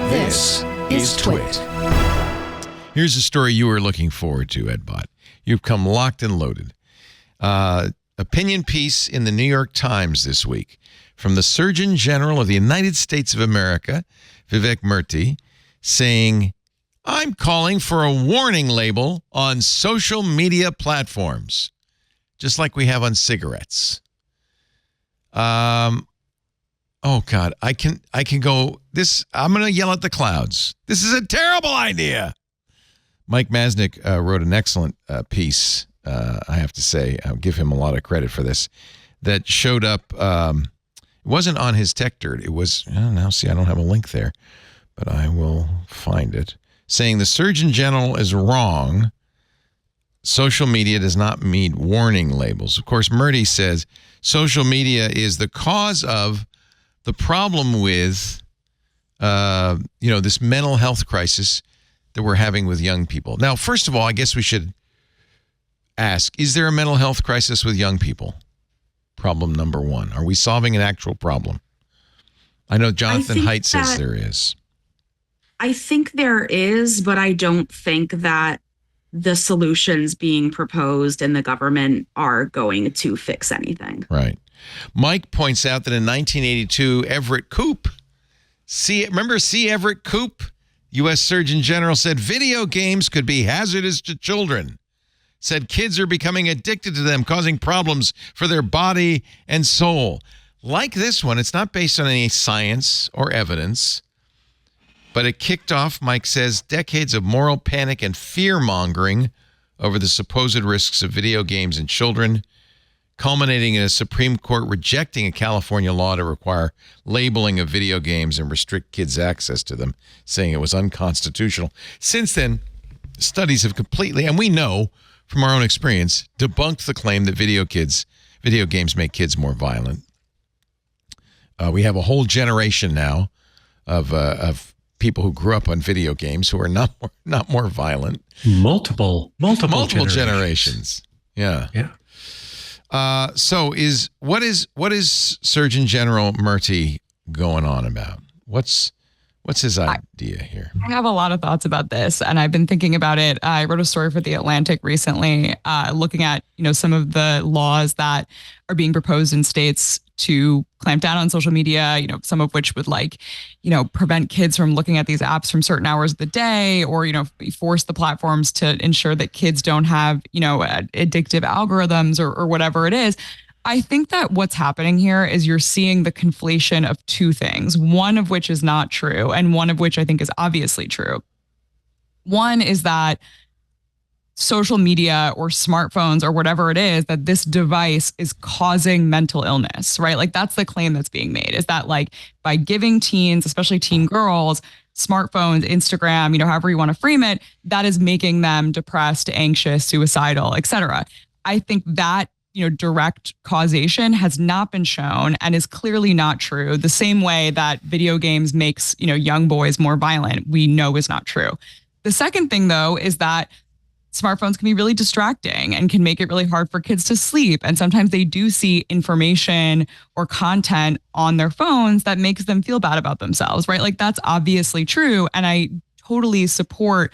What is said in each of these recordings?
This is TWiT. Here's a story you were looking forward to, Ed Bott. You've come locked and loaded. Opinion piece in the New York Times this week from the Surgeon General of the United States of America, Vivek Murthy, saying, I'm calling for a warning label on social media platforms, just like we have on cigarettes. Oh, God, I can go this. I'm going to yell at the clouds. This is a terrible idea. Mike Masnick wrote an excellent piece, I have to say. I'll give him a lot of credit for this, that showed up. It wasn't on his Tech Dirt. It was, now see, I don't have a link there, but I will find it. Saying the Surgeon General is wrong. Social media does not meet warning labels. Of course, Murthy says social media is the cause of the problem with, this mental health crisis that we're having with young people. Now, first of all, I guess we should ask, is there a mental health crisis with young people? Problem number one. Are we solving an actual problem? I know Jonathan Haidt says there is. I think there is, but I don't think that the solutions being proposed in the government are going to fix anything. Right. Mike points out that in 1982, Everett Koop, remember C. Everett Koop, U.S. Surgeon General, said video games could be hazardous to children. Said kids are becoming addicted to them, causing problems for their body and soul. Like this one, it's not based on any science or evidence, but it kicked off, Mike says, decades of moral panic and fear-mongering over the supposed risks of video games in children, culminating in a Supreme Court rejecting a California law to require labeling of video games and restrict kids' access to them, saying it was unconstitutional. Since then, studies have completely, and we know from our own experience, debunked the claim that video games make kids more violent. We have a whole generation now of people who grew up on video games who are not more violent. Multiple generations. Yeah. So what is Surgeon General Murthy going on about? What's his idea here? I have a lot of thoughts about this, and I've been thinking about it. I wrote a story for The Atlantic recently, looking at some of the laws that are being proposed in states to clamp down on social media. Some of which would prevent kids from looking at these apps from certain hours of the day, or force the platforms to ensure that kids don't have addictive algorithms or whatever it is. I think that what's happening here is you're seeing the conflation of two things, one of which is not true and one of which I think is obviously true. One is that social media or smartphones or whatever it is, that this device is causing mental illness, right? Like that's the claim that's being made, is that by giving teens, especially teen girls, smartphones, Instagram, however you want to frame it, that is making them depressed, anxious, suicidal, et cetera. I think that direct causation has not been shown and is clearly not true. The same way that video games makes, young boys more violent, we know is not true. The second thing, though, is that smartphones can be really distracting and can make it really hard for kids to sleep. And sometimes they do see information or content on their phones that makes them feel bad about themselves, right? Like that's obviously true. And I totally support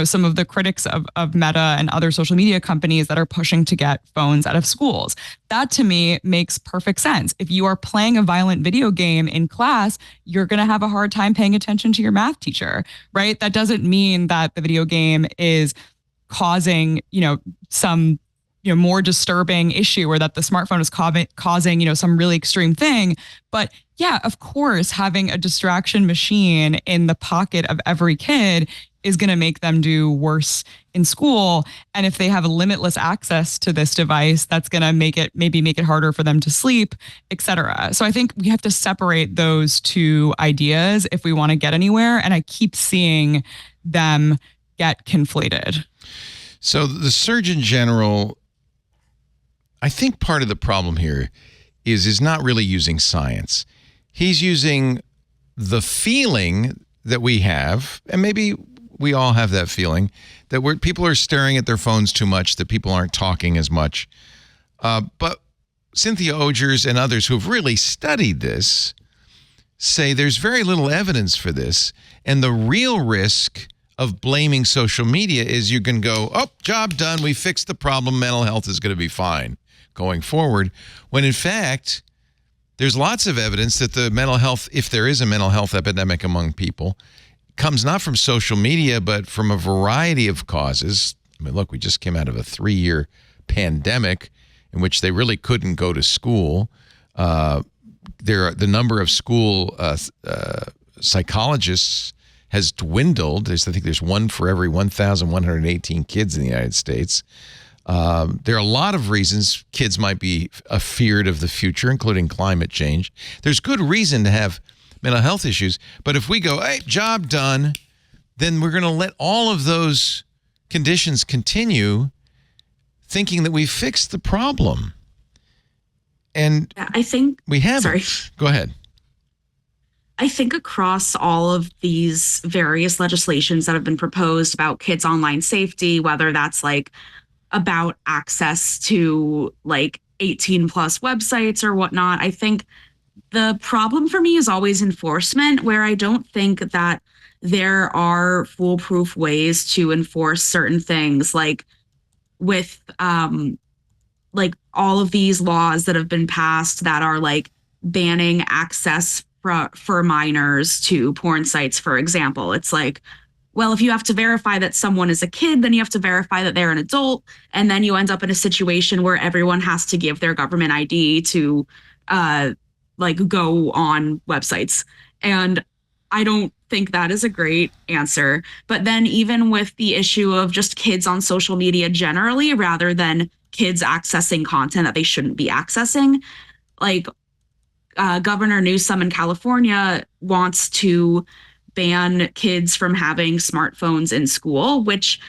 some of the critics of Meta and other social media companies that are pushing to get phones out of schools. That to me makes perfect sense. If you are playing a violent video game in class, you're going to have a hard time paying attention to your math teacher, right? That doesn't mean that the video game is causing, some more disturbing issue, or that the smartphone is causing, some really extreme thing. But yeah, of course, having a distraction machine in the pocket of every kid is going to make them do worse in school. And if they have limitless access to this device, that's going to make it harder for them to sleep, et cetera. So I think we have to separate those two ideas if we want to get anywhere. And I keep seeing them get conflated. So the Surgeon General, I think part of the problem here is not really using science. He's using the feeling that we have, and maybe we all have that feeling, that people are staring at their phones too much, that people aren't talking as much. But Cynthia Ogers and others who have really studied this say there's very little evidence for this. And the real risk of blaming social media is you can go, oh, job done. We fixed the problem. Mental health is going to be fine going forward. When in fact, there's lots of evidence that the mental health, if there is a mental health epidemic among people, comes not from social media, but from a variety of causes. I mean, look, we just came out of a 3-year pandemic in which they really couldn't go to school. The number of school psychologists has dwindled. I think there's one for every 1,118 kids in the United States. There are a lot of reasons kids might be afeared of the future, including climate change. There's good reason to have mental health issues. But if we go, hey, job done, then we're going to let all of those conditions continue, thinking that we fixed the problem. And I think we haven't. Sorry. Go ahead. I think across all of these various legislations that have been proposed about kids' online safety, whether that's like about access to like 18 plus websites or whatnot, I think the problem for me is always enforcement, where I don't think that there are foolproof ways to enforce certain things, like with like all of these laws that have been passed that are like banning access for minors to porn sites, for example. It's like, well, if you have to verify that someone is a kid, then you have to verify that they're an adult. And then you end up in a situation where everyone has to give their government ID to like go on websites. And I don't think that is a great answer. But then even with the issue of just kids on social media generally, rather than kids accessing content that they shouldn't be accessing, like Governor Newsom in California wants to ban kids from having smartphones in school, which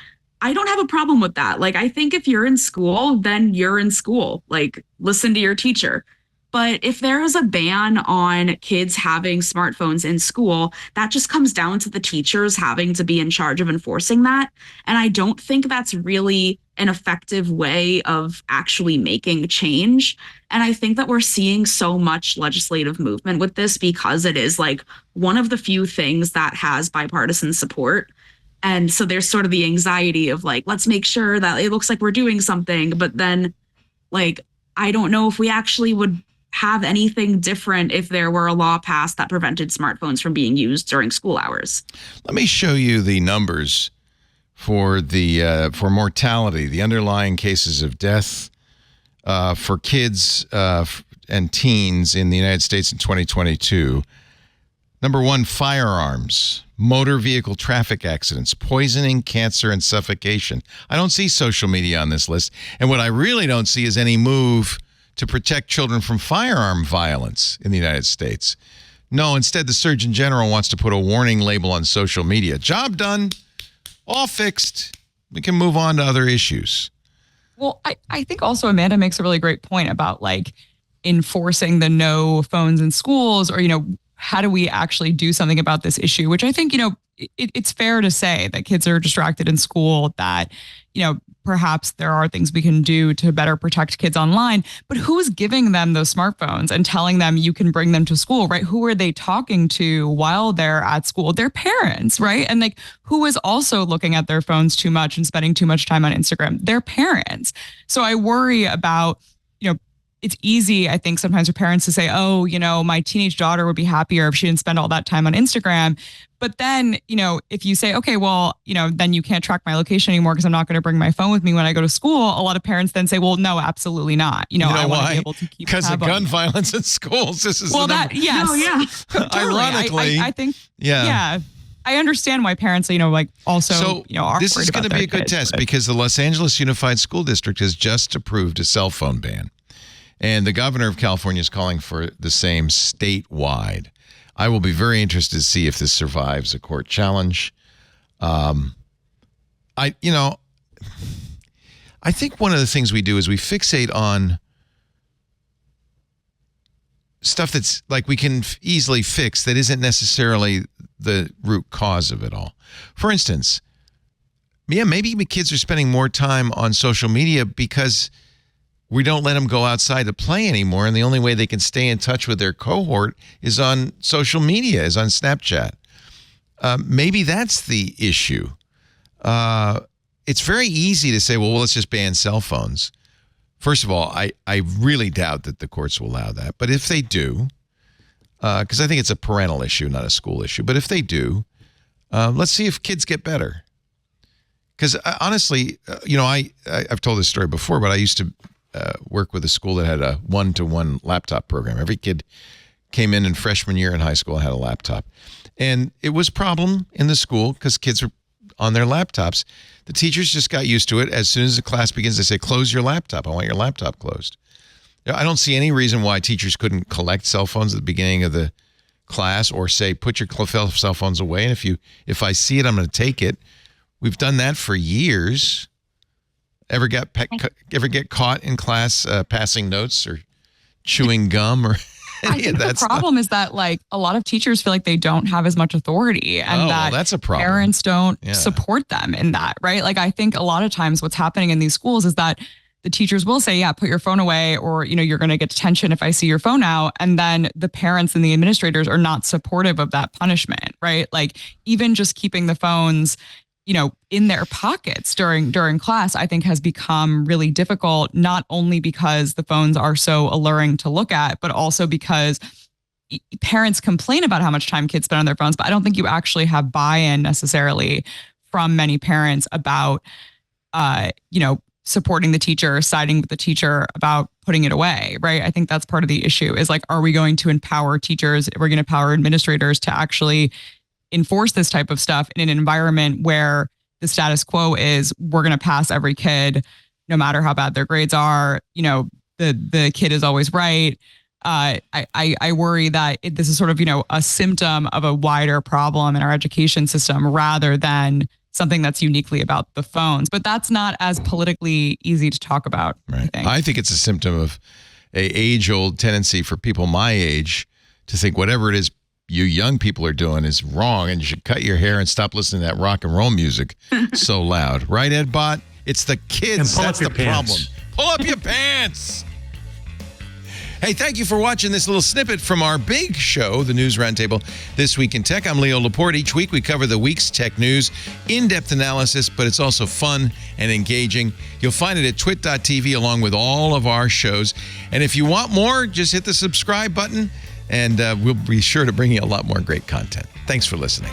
I don't have a problem with that. Like, I think if you're in school, then you're in school. Like, listen to your teacher. But if there is a ban on kids having smartphones in school, that just comes down to the teachers having to be in charge of enforcing that. And I don't think that's really an effective way of actually making change. And I think that we're seeing so much legislative movement with this because it is like one of the few things that has bipartisan support. And so there's sort of the anxiety of like, let's make sure that it looks like we're doing something. But then, like, I don't know if we actually would have anything different if there were a law passed that prevented smartphones from being used during school hours. Let me show you the numbers for the for mortality, the underlying cases of death for kids and teens in the United States in 2022. Number one, firearms, motor vehicle traffic accidents, poisoning, cancer, and suffocation. I don't see social media on this list. And what I really don't see is any move to protect children from firearm violence in the United States. No, instead, the Surgeon General wants to put a warning label on social media. Job done, all fixed. We can move on to other issues. Well, I think also Amanda makes a really great point about like enforcing the no phones in schools, or, you know, how do we actually do something about this issue? Which I think, you know, it's fair to say that kids are distracted in school, that, you know, perhaps there are things we can do to better protect kids online, but who's giving them those smartphones and telling them you can bring them to school, right? Who are they talking to while they're at school? Their parents, right? And like, who is also looking at their phones too much and spending too much time on Instagram? Their parents. So I worry about, you know, it's easy, I think, sometimes for parents to say, oh, you know, my teenage daughter would be happier if she didn't spend all that time on Instagram. But then, you know, if you say, okay, well, you know, then you can't track my location anymore because I'm not going to bring my phone with me when I go to school. A lot of parents then say, well, no, absolutely not. You know I want to be able to keep because of gun violence in schools. This is yes. No, yeah. Totally. Ironically, I think, yeah. I understand why parents, you know, like also, you know, are this is going to be a good test because the Los Angeles Unified School District has just approved a cell phone ban. And the governor of California is calling for the same statewide. I will be very interested to see if this survives a court challenge. I think one of the things we do is we fixate on stuff that's like we can easily fix that isn't necessarily the root cause of it all. For instance, maybe kids are spending more time on social media because we don't let them go outside to play anymore. And the only way they can stay in touch with their cohort is on social media, is on Snapchat. Maybe that's the issue. It's very easy to say, well, let's just ban cell phones. First of all, I really doubt that the courts will allow that. But if they do, because I think it's a parental issue, not a school issue. But if they do, let's see if kids get better. Because honestly, I've told this story before, but I used to work with a school that had a one-to-one laptop program. Every kid came in freshman year in high school and had a laptop. And it was a problem in the school because kids were on their laptops. The teachers just got used to it. As soon as the class begins, they say, close your laptop. I want your laptop closed. I don't see any reason why teachers couldn't collect cell phones at the beginning of the class or say, put your cell phones away. And if I see it, I'm going to take it. We've done that for years. Ever get caught in class passing notes or chewing gum or I think the problem is that like a lot of teachers feel like they don't have as much authority and that's a problem. Parents don't support them in that, right? Like I think a lot of times what's happening in these schools is that the teachers will say, yeah, put your phone away, or, you're going to get detention if I see your phone out. And then the parents and the administrators are not supportive of that punishment, right? Like even just keeping the phones in their pockets during class, I think has become really difficult, not only because the phones are so alluring to look at, but also because parents complain about how much time kids spend on their phones. But I don't think you actually have buy-in necessarily from many parents about, supporting the teacher, siding with the teacher about putting it away, right? I think that's part of the issue is like, are we going to empower teachers? We're going to empower administrators to actually enforce this type of stuff in an environment where the status quo is we're going to pass every kid, no matter how bad their grades are. The kid is always right. I worry that this is sort of, a symptom of a wider problem in our education system rather than something that's uniquely about the phones. But that's not as politically easy to talk about. Right. I think it's a symptom of a age-old tendency for people my age to think whatever it is you young people are doing is wrong and you should cut your hair and stop listening to that rock and roll music so loud. Right, Ed Bott? It's the kids. That's the problem. Pull up your pants. Hey, thank you for watching this little snippet from our big show, the News Roundtable This Week in Tech. I'm Leo Laporte. Each week we cover the week's tech news, in-depth analysis, but it's also fun and engaging. You'll find it at twit.tv along with all of our shows. And if you want more, just hit the subscribe button and we'll be sure to bring you a lot more great content. Thanks for listening.